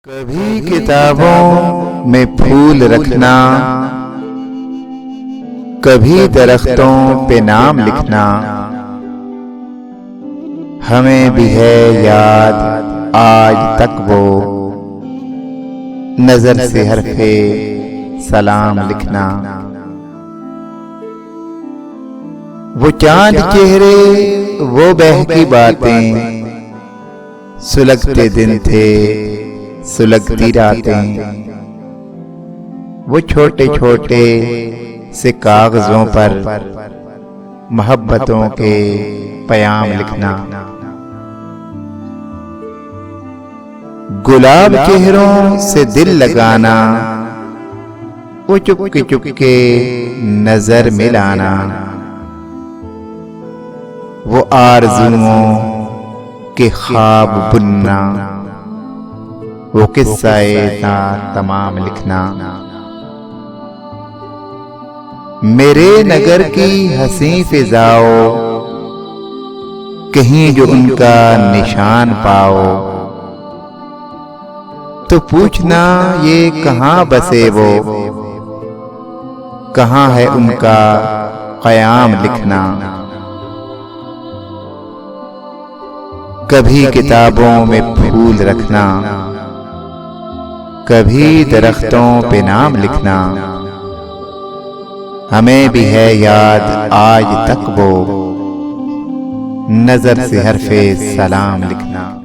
कभी किताबों में फूल रखना, कभी दरख्तों पे नाम लिखना, हमें भी है याद आज तक वो नजर से हरफे सलाम लिखना। वो चांद चेहरे, वो बहकी बातें, सुलगते दिन थे सुलगती रातें। वो छोटे छोटे से कागजों पर मोहब्बतों के पयाम लिखना। गुलाब चेहरों से दिल लगाना, वो चुपके चुपके नजर मिलाना। वो आरज़ुओं के ख्वाब बुनना, वो किस्सा-ए तमाम लिखना। मेरे नगर की हंसी फिजाओं, कहीं जो उनका निशान पाओ, तो पूछना ये कहाँ बसे वो, कहाँ है उनका क़याम लिखना। कभी किताबों में फूल रखना, कभी दरख्तों पे नाम लिखना, हमें भी है याद आज तक वो नजर से हरफे सलाम लिखना।